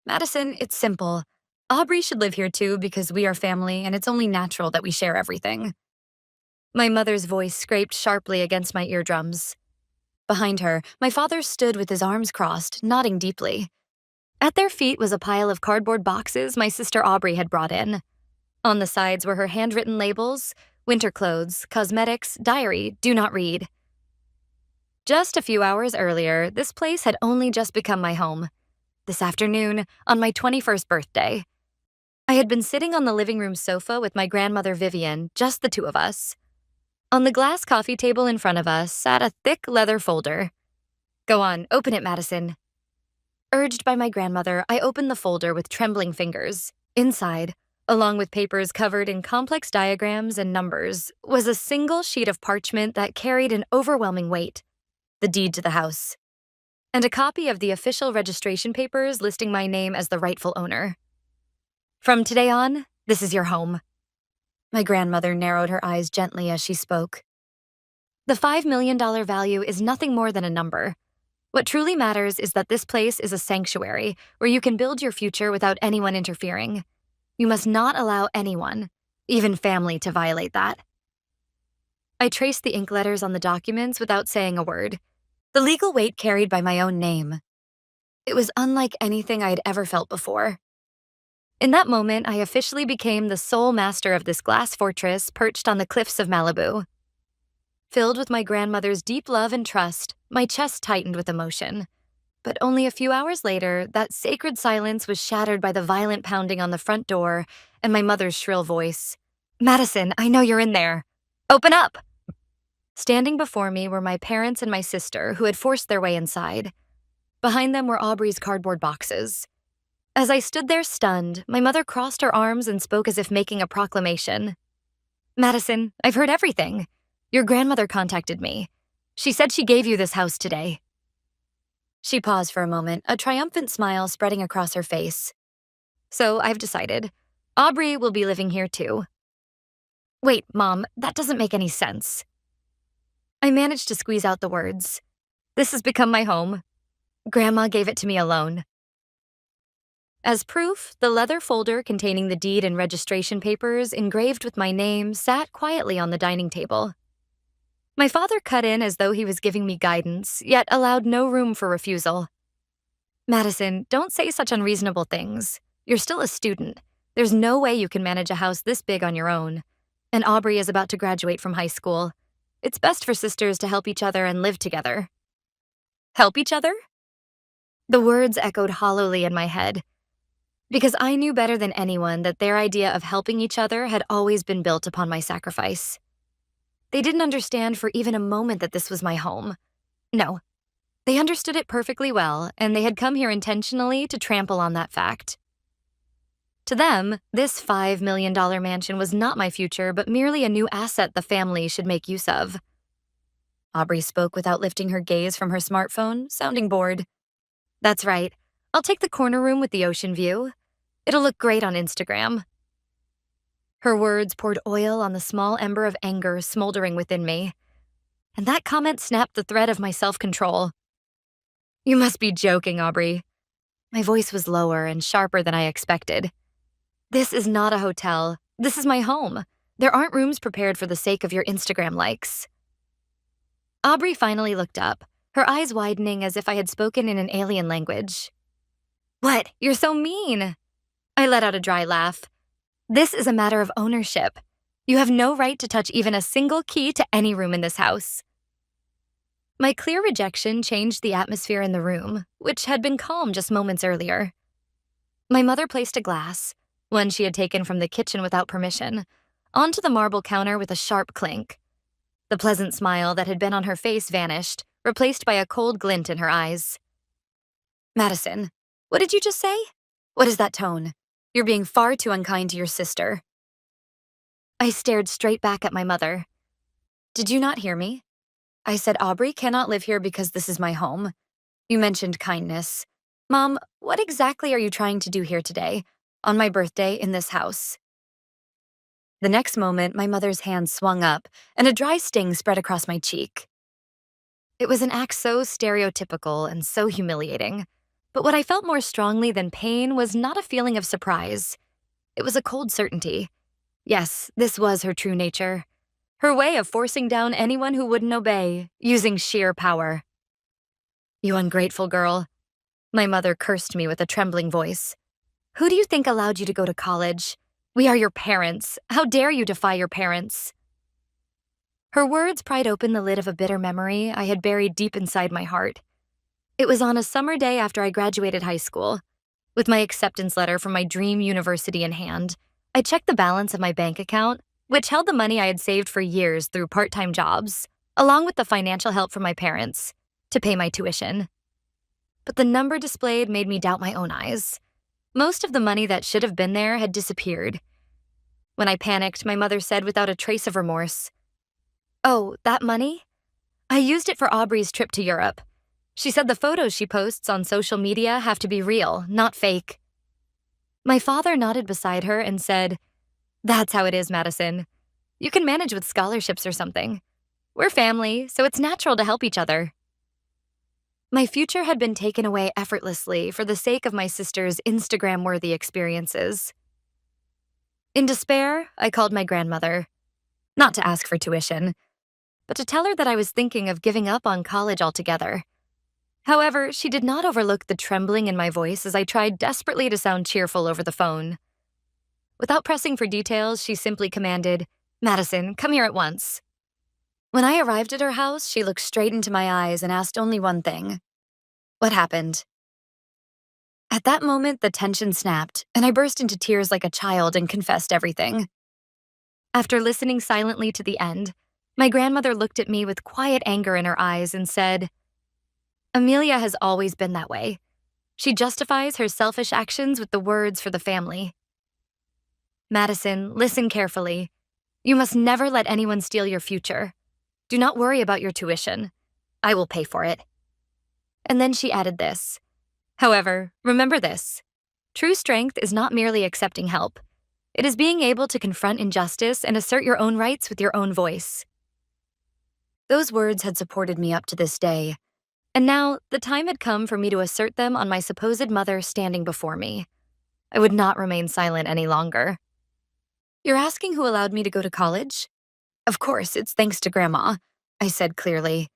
Madison, it's simple. Aubrey should live here too because we are family and it's only natural that we share everything. My mother's voice scraped sharply against my eardrums. Behind her, my father stood with his arms crossed, nodding deeply. At their feet was a pile of cardboard boxes my sister Aubrey had brought in. On the sides were her handwritten labels: winter clothes, cosmetics, diary, do not read. Just a few hours earlier, this place had only just become my home. This afternoon, on my 21st birthday, I had been sitting on the living room sofa with my grandmother Vivian, just the two of us. On the glass coffee table in front of us sat a thick leather folder. "Go on, open it, Madison." Urged by my grandmother, I opened the folder with trembling fingers. Inside, along with papers covered in complex diagrams and numbers, was a single sheet of parchment that carried an overwhelming weight: the deed to the house, and a copy of the official registration papers listing my name as the rightful owner. "From today on, this is your home." My grandmother narrowed her eyes gently as she spoke. "The $5 million value is nothing more than a number. What truly matters is that this place is a sanctuary where you can build your future without anyone interfering. You must not allow anyone, even family, to violate that." I traced the ink letters on the documents without saying a word. The legal weight carried by my own name. It was unlike anything I had ever felt before. In that moment, I officially became the sole master of this glass fortress perched on the cliffs of Malibu. Filled with my grandmother's deep love and trust, my chest tightened with emotion. But only a few hours later, that sacred silence was shattered by the violent pounding on the front door and my mother's shrill voice. "Madison, I know you're in there. Open up!" Standing before me were my parents and my sister, who had forced their way inside. Behind them were Aubrey's cardboard boxes. As I stood there stunned, my mother crossed her arms and spoke as if making a proclamation. "Madison, I've heard everything. Your grandmother contacted me. She said she gave you this house today." She paused for a moment, a triumphant smile spreading across her face. "So I've decided. Aubrey will be living here too." "Wait, Mom, that doesn't make any sense." I managed to squeeze out the words. "This has become my home. Grandma gave it to me alone." As proof, the leather folder containing the deed and registration papers engraved with my name sat quietly on the dining table. My father cut in as though he was giving me guidance, yet allowed no room for refusal. "Madison, don't say such unreasonable things. You're still a student. There's no way you can manage a house this big on your own. And Aubrey is about to graduate from high school. It's best for sisters to help each other and live together." Help each other? The words echoed hollowly in my head, because I knew better than anyone that their idea of helping each other had always been built upon my sacrifice. They didn't understand for even a moment that this was my home. No, they understood it perfectly well, and they had come here intentionally to trample on that fact. To them, this $5 million mansion was not my future, but merely a new asset the family should make use of. Aubrey spoke without lifting her gaze from her smartphone, sounding bored. "That's right. I'll take the corner room with the ocean view. It'll look great on Instagram." Her words poured oil on the small ember of anger smoldering within me. And that comment snapped the thread of my self-control. "You must be joking, Aubrey." My voice was lower and sharper than I expected. "This is not a hotel. This is my home. There aren't rooms prepared for the sake of your Instagram likes." Aubrey finally looked up, her eyes widening as if I had spoken in an alien language. "What? You're so mean." I let out a dry laugh. "This is a matter of ownership. You have no right to touch even a single key to any room in this house." My clear rejection changed the atmosphere in the room, which had been calm just moments earlier. My mother placed a glass, one she had taken from the kitchen without permission, onto the marble counter with a sharp clink. The pleasant smile that had been on her face vanished, replaced by a cold glint in her eyes. "Madison, what did you just say? What is that tone? You're being far too unkind to your sister." I stared straight back at my mother. "Did you not hear me? I said Aubrey cannot live here because this is my home. You mentioned kindness. Mom, what exactly are you trying to do here today, on my birthday in this house?" The next moment, my mother's hand swung up, and a dry sting spread across my cheek. It was an act so stereotypical and so humiliating, But what I felt more strongly than pain was not a feeling of surprise. It was a cold certainty. Yes, this was her true nature. Her way of forcing down anyone who wouldn't obey, using sheer power. "You ungrateful girl." My mother cursed me with a trembling voice. "Who do you think allowed you to go to college? We are your parents. How dare you defy your parents?" Her words pried open the lid of a bitter memory I had buried deep inside my heart. It was on a summer day after I graduated high school. With my acceptance letter from my dream university in hand, I checked the balance of my bank account, which held the money I had saved for years through part-time jobs, along with the financial help from my parents, to pay my tuition. But the number displayed made me doubt my own eyes. Most of the money that should have been there had disappeared. When I panicked, my mother said without a trace of remorse, "Oh, that money? I used it for Aubrey's trip to Europe. She said the photos she posts on social media have to be real, not fake." My father nodded beside her and said, "That's how it is, Madison. You can manage with scholarships or something. We're family, so it's natural to help each other." My future had been taken away effortlessly for the sake of my sister's Instagram-worthy experiences. In despair, I called my grandmother, not to ask for tuition, but to tell her that I was thinking of giving up on college altogether. However, she did not overlook the trembling in my voice as I tried desperately to sound cheerful over the phone. Without pressing for details, she simply commanded, "Madison, come here at once." When I arrived at her house, she looked straight into my eyes and asked only one thing: "What happened?" At that moment, the tension snapped, and I burst into tears like a child and confessed everything. After listening silently to the end, my grandmother looked at me with quiet anger in her eyes and said, "Amelia has always been that way. She justifies her selfish actions with the words for the family." "Madison, listen carefully. You must never let anyone steal your future. Do not worry about your tuition. I will pay for it." And then she added this: "However, remember this. True strength is not merely accepting help. It is being able to confront injustice and assert your own rights with your own voice." Those words had supported me up to this day, and now the time had come for me to assert them on my supposed mother standing before me. I would not remain silent any longer. "You're asking who allowed me to go to college? Of course, it's thanks to Grandma," I said clearly.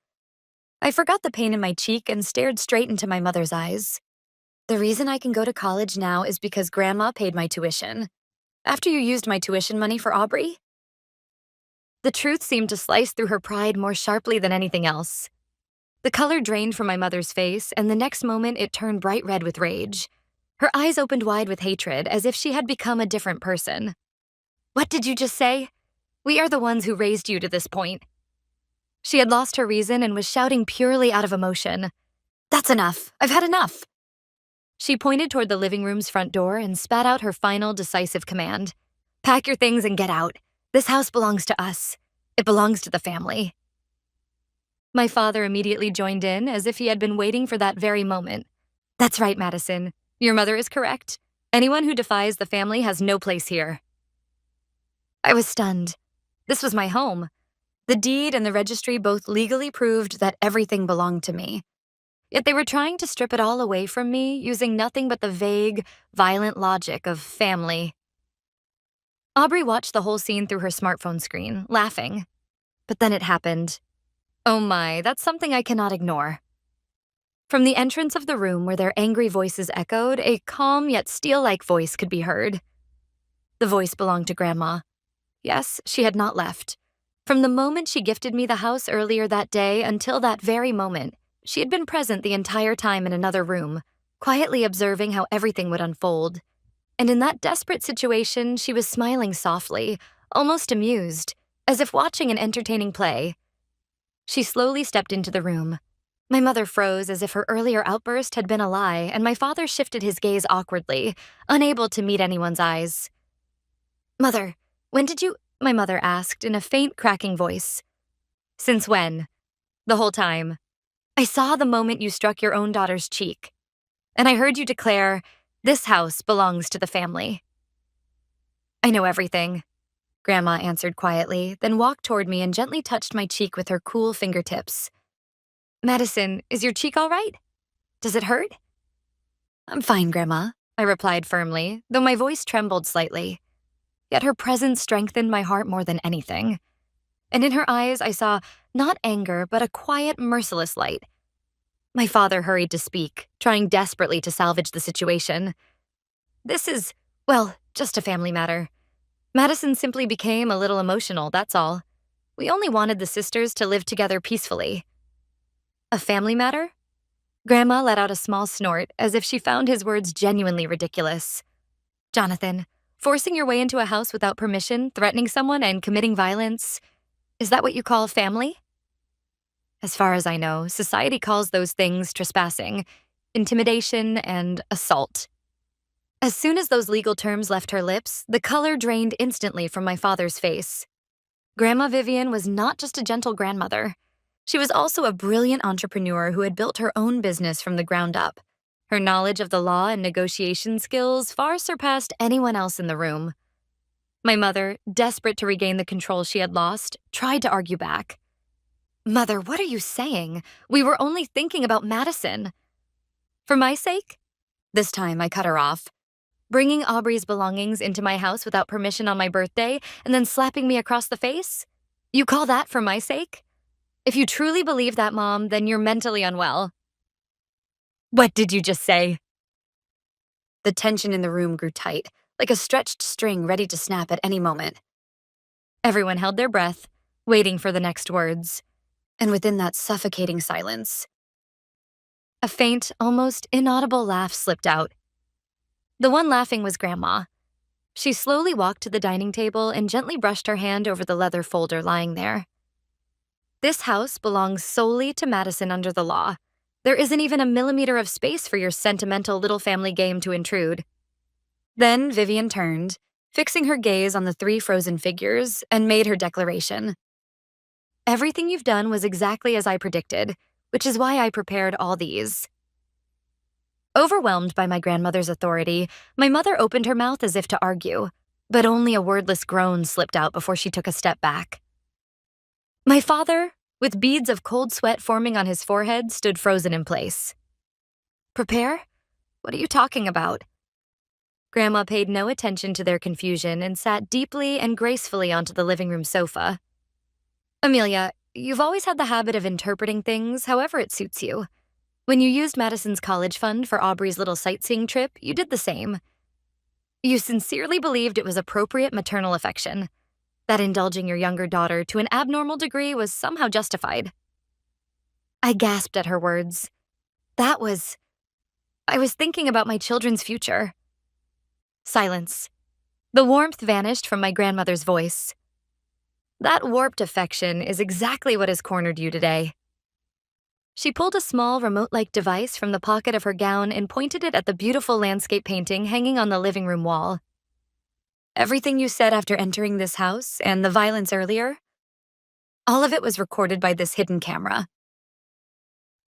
I forgot the pain in my cheek and stared straight into my mother's eyes. "The reason I can go to college now is because Grandma paid my tuition. After you used my tuition money for Aubrey?" The truth seemed to slice through her pride more sharply than anything else. The color drained from my mother's face, and the next moment it turned bright red with rage. Her eyes opened wide with hatred, as if she had become a different person. "What did you just say? We are the ones who raised you to this point." She had lost her reason and was shouting purely out of emotion. "That's enough. I've had enough." She pointed toward the living room's front door and spat out her final, decisive command. "Pack your things and get out. This house belongs to us. It belongs to the family." My father immediately joined in, as if he had been waiting for that very moment. "That's right, Madison. Your mother is correct. Anyone who defies the family has no place here." I was stunned. This was my home. The deed and the registry both legally proved that everything belonged to me. Yet they were trying to strip it all away from me using nothing but the vague, violent logic of family. Aubrey watched the whole scene through her smartphone screen, laughing. But then it happened. Oh my, that's something I cannot ignore. From the entrance of the room where their angry voices echoed, a calm yet steel-like voice could be heard. The voice belonged to Grandma. Yes, she had not left. From the moment she gifted me the house earlier that day until that very moment, she had been present the entire time in another room, quietly observing how everything would unfold. And in that desperate situation, she was smiling softly, almost amused, as if watching an entertaining play. She slowly stepped into the room. My mother froze as if her earlier outburst had been a lie, and my father shifted his gaze awkwardly, unable to meet anyone's eyes. "Mother, when did you—" my mother asked in a faint, cracking voice. "Since when?" "The whole time. I saw the moment you struck your own daughter's cheek. And I heard you declare, 'This house belongs to the family.'" "I know everything," Grandma answered quietly, then walked toward me and gently touched my cheek with her cool fingertips. "Madison, is your cheek all right? Does it hurt?" I'm fine, Grandma, I replied firmly, though my voice trembled slightly. Yet her presence strengthened my heart more than anything. And in her eyes, I saw not anger, but a quiet, merciless light. My father hurried to speak, trying desperately to salvage the situation. This is, well, just a family matter. Madison simply became a little emotional, that's all. We only wanted the sisters to live together peacefully. A family matter? Grandma let out a small snort, as if she found his words genuinely ridiculous. Jonathan, forcing your way into a house without permission, threatening someone, and committing violence, is that what you call family? As far as I know, society calls those things trespassing, intimidation, and assault. As soon as those legal terms left her lips, the color drained instantly from my father's face. Grandma Vivian was not just a gentle grandmother. She was also a brilliant entrepreneur who had built her own business from the ground up. Her knowledge of the law and negotiation skills far surpassed anyone else in the room. My mother, desperate to regain the control she had lost, tried to argue back. Mother, what are you saying? We were only thinking about Madison. For my sake? This time I cut her off. Bringing Aubrey's belongings into my house without permission on my birthday and then slapping me across the face? You call that for my sake? If you truly believe that, Mom, then you're mentally unwell. What did you just say? The tension in the room grew tight, like a stretched string ready to snap at any moment. Everyone held their breath, waiting for the next words. And within that suffocating silence, a faint, almost inaudible laugh slipped out. The one laughing was Grandma. She slowly walked to the dining table and gently brushed her hand over the leather folder lying there. This house belongs solely to Madison under the law. There isn't even a millimeter of space for your sentimental little family game to intrude. Then Vivian turned, fixing her gaze on the 3 frozen figures, and made her declaration. Everything you've done was exactly as I predicted, which is why I prepared all these. Overwhelmed by my grandmother's authority, my mother opened her mouth as if to argue, but only a wordless groan slipped out before she took a step back. My father, with beads of cold sweat forming on his forehead, stood frozen in place. Prepare? What are you talking about? Grandma paid no attention to their confusion and sat deeply and gracefully onto the living room sofa. Amelia, you've always had the habit of interpreting things however it suits you. When you used Madison's college fund for Aubrey's little sightseeing trip, you did the same. You sincerely believed it was appropriate maternal affection, that indulging your younger daughter to an abnormal degree was somehow justified. I gasped at her words. I was thinking about my children's future. Silence. The warmth vanished from my grandmother's voice. That warped affection is exactly what has cornered you today. She pulled a small remote-like device from the pocket of her gown and pointed it at the beautiful landscape painting hanging on the living room wall. Everything you said after entering this house and the violence earlier, all of it was recorded by this hidden camera.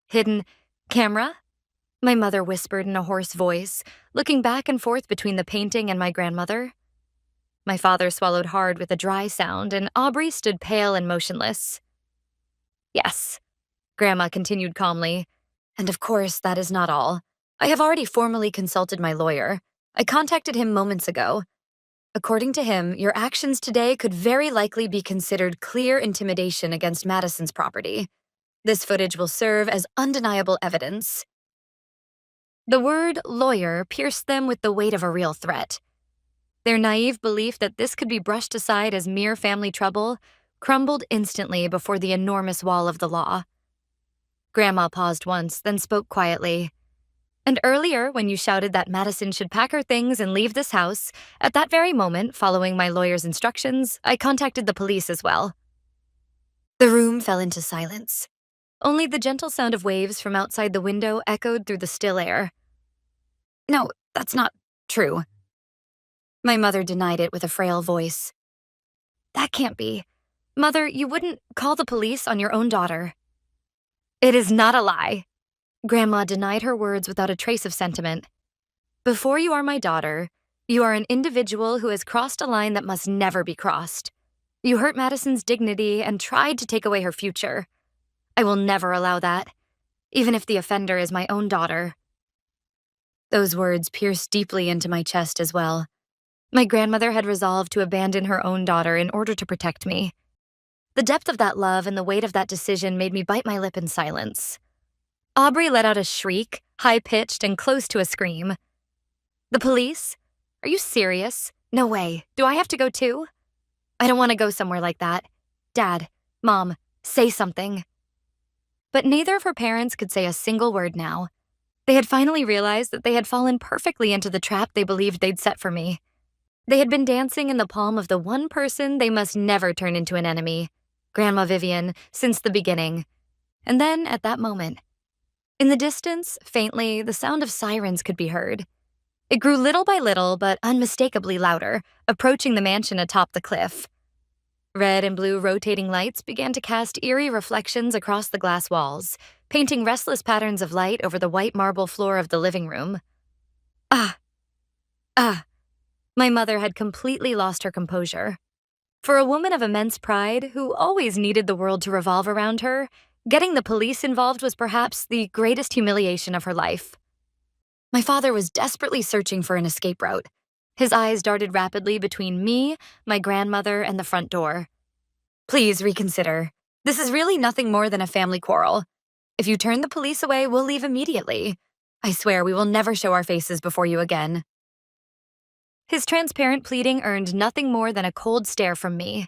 Hidden camera? My mother whispered in a hoarse voice, looking back and forth between the painting and my grandmother. My father swallowed hard with a dry sound, and Aubrey stood pale and motionless. Yes, Grandma continued calmly. And of course, that is not all. I have already formally consulted my lawyer. I contacted him moments ago. According to him, your actions today could very likely be considered clear intimidation against Madison's property. This footage will serve as undeniable evidence. The word lawyer pierced them with the weight of a real threat. Their naive belief that this could be brushed aside as mere family trouble crumbled instantly before the enormous wall of the law. Grandma paused once, then spoke quietly. And earlier, when you shouted that Madison should pack her things and leave this house, at that very moment, following my lawyer's instructions, I contacted the police as well. The room fell into silence. Only the gentle sound of waves from outside the window echoed through the still air. No, that's not true. My mother denied it with a frail voice. That can't be. Mother, you wouldn't call the police on your own daughter. It is not a lie. Grandma denied her words without a trace of sentiment. Before you are my daughter, you are an individual who has crossed a line that must never be crossed. You hurt Madison's dignity and tried to take away her future. I will never allow that, even if the offender is my own daughter. Those words pierced deeply into my chest as well. My grandmother had resolved to abandon her own daughter in order to protect me. The depth of that love and the weight of that decision made me bite my lip in silence. Aubrey let out a shriek, high-pitched and close to a scream. The police? Are you serious? No way. Do I have to go too? I don't want to go somewhere like that. Dad, Mom, say something. But neither of her parents could say a single word now. They had finally realized that they had fallen perfectly into the trap they believed they'd set for me. They had been dancing in the palm of the one person they must never turn into an enemy, Grandma Vivian, since the beginning. And then, at that moment, in the distance, faintly, the sound of sirens could be heard. It grew little by little, but unmistakably louder, approaching the mansion atop the cliff. Red and blue rotating lights began to cast eerie reflections across the glass walls, painting restless patterns of light over the white marble floor of the living room. Ah! My mother had completely lost her composure. For a woman of immense pride who always needed the world to revolve around her, getting the police involved was perhaps the greatest humiliation of her life. My father was desperately searching for an escape route. His eyes darted rapidly between me, my grandmother, and the front door. Please reconsider. This is really nothing more than a family quarrel. If you turn the police away, we'll leave immediately. I swear we will never show our faces before you again. His transparent pleading earned nothing more than a cold stare from me.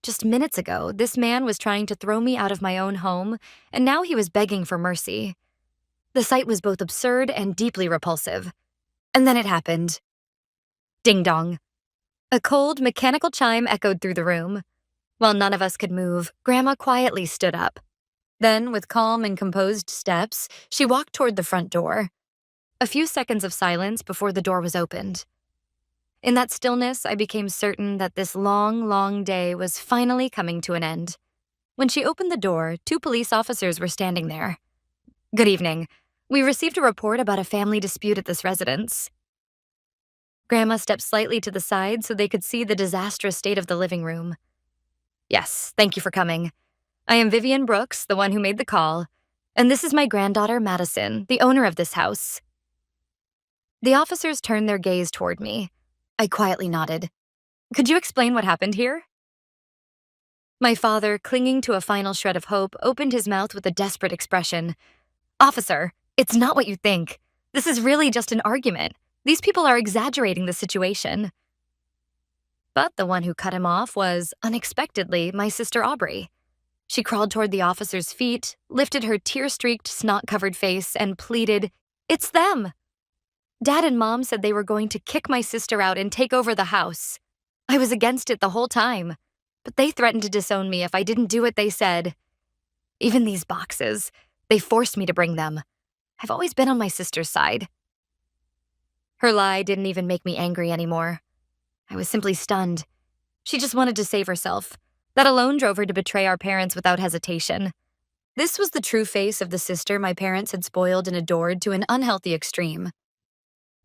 Just minutes ago, this man was trying to throw me out of my own home, and now he was begging for mercy. The sight was both absurd and deeply repulsive. And then it happened. Ding dong. A cold, mechanical chime echoed through the room. While none of us could move, Grandma quietly stood up. Then, with calm and composed steps, she walked toward the front door. A few seconds of silence before the door was opened. In that stillness, I became certain that this long, long day was finally coming to an end. When she opened the door, 2 police officers were standing there. Good evening. We received a report about a family dispute at this residence. Grandma stepped slightly to the side so they could see the disastrous state of the living room. Yes, thank you for coming. I am Vivian Brooks, the one who made the call, and this is my granddaughter, Madison, the owner of this house. The officers turned their gaze toward me. I quietly nodded. Could you explain what happened here? My father, clinging to a final shred of hope, opened his mouth with a desperate expression. Officer, it's not what you think. This is really just an argument. These people are exaggerating the situation. But the one who cut him off was, unexpectedly, my sister Aubrey. She crawled toward the officer's feet, lifted her tear-streaked, snot-covered face, and pleaded, "It's them!" Dad and Mom said they were going to kick my sister out and take over the house. I was against it the whole time, but they threatened to disown me if I didn't do what they said. Even these boxes, they forced me to bring them. I've always been on my sister's side. Her lie didn't even make me angry anymore. I was simply stunned. She just wanted to save herself. That alone drove her to betray our parents without hesitation. This was the true face of the sister my parents had spoiled and adored to an unhealthy extreme.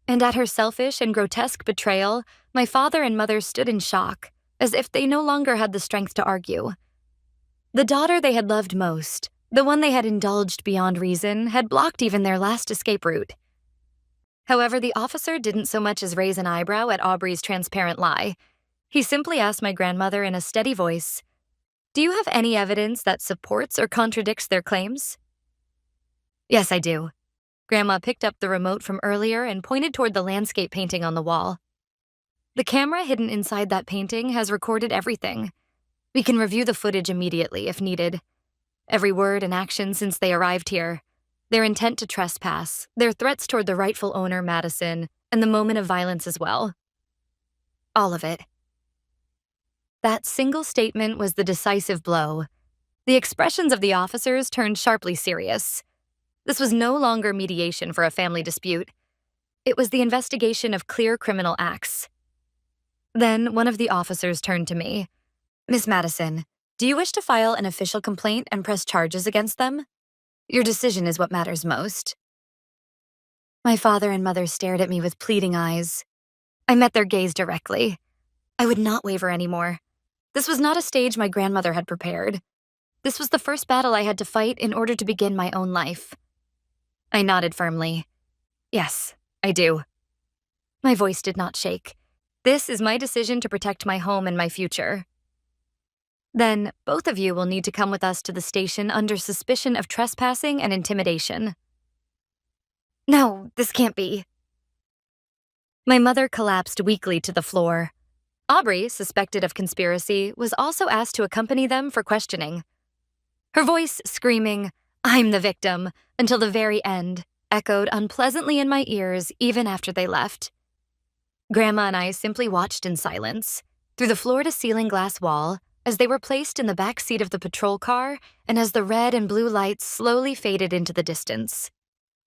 And at her selfish and grotesque betrayal, my father and mother stood in shock, as if they no longer had the strength to argue. The daughter they had loved most, the one they had indulged beyond reason, had blocked even their last escape route. However, the officer didn't so much as raise an eyebrow at Aubrey's transparent lie. He simply asked my grandmother in a steady voice, "Do you have any evidence that supports or contradicts their claims?" "Yes, I do." Grandma picked up the remote from earlier and pointed toward the landscape painting on the wall. The camera hidden inside that painting has recorded everything. We can review the footage immediately if needed. Every word and action since they arrived here. Their intent to trespass, their threats toward the rightful owner, Madison, and the moment of violence as well. All of it. That single statement was the decisive blow. The expressions of the officers turned sharply serious. This was no longer mediation for a family dispute. It was the investigation of clear criminal acts. Then one of the officers turned to me. "Miss Madison, do you wish to file an official complaint and press charges against them? Your decision is what matters most." My father and mother stared at me with pleading eyes. I met their gaze directly. I would not waver anymore. This was not a stage my grandmother had prepared. This was the first battle I had to fight in order to begin my own life. I nodded firmly. Yes, I do. My voice did not shake. This is my decision to protect my home and my future. Then, both of you will need to come with us to the station under suspicion of trespassing and intimidation. No, this can't be. My mother collapsed weakly to the floor. Aubrey, suspected of conspiracy, was also asked to accompany them for questioning. Her voice screaming, "I'm the victim," until the very end, echoed unpleasantly in my ears even after they left. Grandma and I simply watched in silence, through the floor-to-ceiling glass wall, as they were placed in the back seat of the patrol car and as the red and blue lights slowly faded into the distance.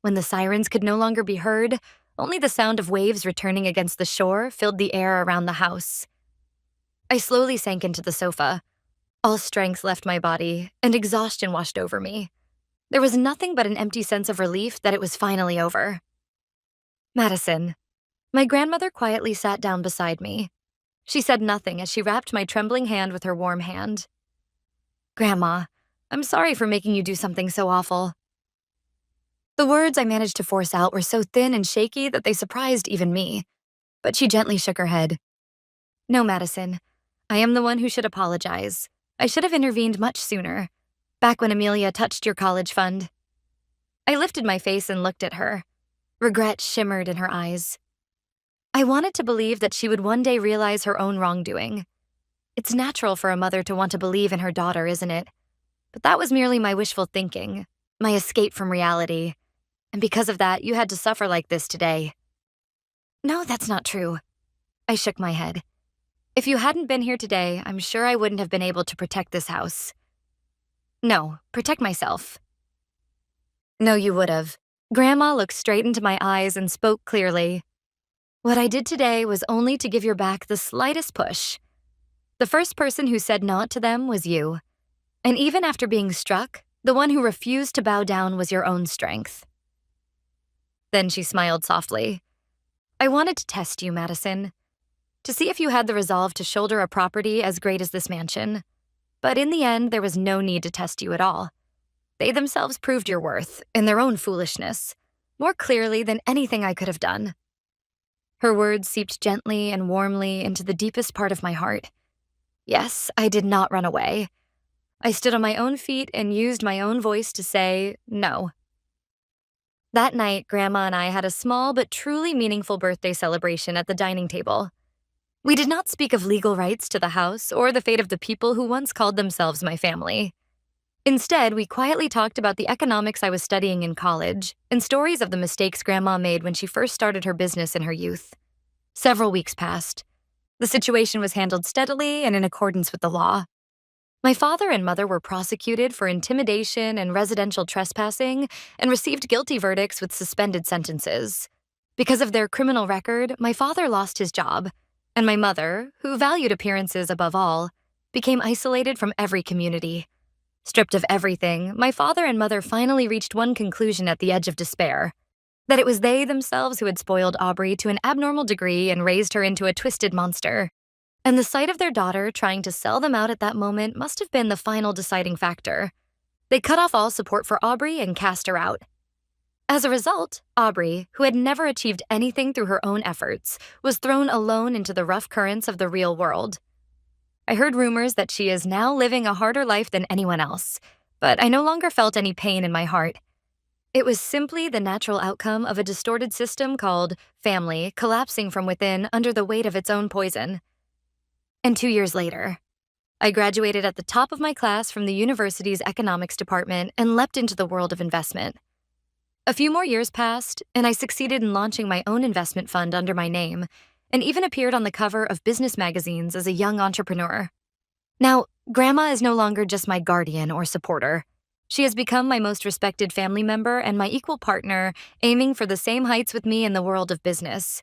When the sirens could no longer be heard, only the sound of waves returning against the shore filled the air around the house. I slowly sank into the sofa. All strength left my body, and exhaustion washed over me. There was nothing but an empty sense of relief that it was finally over. Madison. My grandmother quietly sat down beside me. She said nothing as she wrapped my trembling hand with her warm hand. Grandma, I'm sorry for making you do something so awful. The words I managed to force out were so thin and shaky that they surprised even me, but she gently shook her head. No, Madison, I am the one who should apologize. I should have intervened much sooner, back when Amelia touched your college fund. I lifted my face and looked at her. Regret shimmered in her eyes. I wanted to believe that she would one day realize her own wrongdoing. It's natural for a mother to want to believe in her daughter, isn't it? But that was merely my wishful thinking, my escape from reality. And because of that, you had to suffer like this today. No, that's not true. I shook my head. If you hadn't been here today, I'm sure I wouldn't have been able to protect this house. No, protect myself. No, you would have. Grandma looked straight into my eyes and spoke clearly. What I did today was only to give your back the slightest push. The first person who said not to them was you. And even after being struck, the one who refused to bow down was your own strength. Then she smiled softly. I wanted to test you, Madison, to see if you had the resolve to shoulder a property as great as this mansion. But in the end, there was no need to test you at all. They themselves proved your worth, in their own foolishness, more clearly than anything I could have done. Her words seeped gently and warmly into the deepest part of my heart. Yes, I did not run away. I stood on my own feet and used my own voice to say no. That night, Grandma and I had a small but truly meaningful birthday celebration at the dining table. We did not speak of legal rights to the house or the fate of the people who once called themselves my family. Instead, we quietly talked about the economics I was studying in college and stories of the mistakes Grandma made when she first started her business in her youth. Several weeks passed. The situation was handled steadily and in accordance with the law. My father and mother were prosecuted for intimidation and residential trespassing and received guilty verdicts with suspended sentences. Because of their criminal record, my father lost his job, and my mother, who valued appearances above all, became isolated from every community. Stripped of everything, my father and mother finally reached one conclusion at the edge of despair: that it was they themselves who had spoiled Aubrey to an abnormal degree and raised her into a twisted monster. And the sight of their daughter trying to sell them out at that moment must have been the final deciding factor. They cut off all support for Aubrey and cast her out. As a result, Aubrey, who had never achieved anything through her own efforts, was thrown alone into the rough currents of the real world. I heard rumors that she is now living a harder life than anyone else, but I no longer felt any pain in my heart. It was simply the natural outcome of a distorted system called family collapsing from within under the weight of its own poison. And 2 years later, I graduated at the top of my class from the university's economics department and leapt into the world of investment. A few more years passed, and I succeeded in launching my own investment fund under my name, and even appeared on the cover of business magazines as a young entrepreneur. Now, Grandma is no longer just my guardian or supporter. She has become my most respected family member and my equal partner, aiming for the same heights with me in the world of business.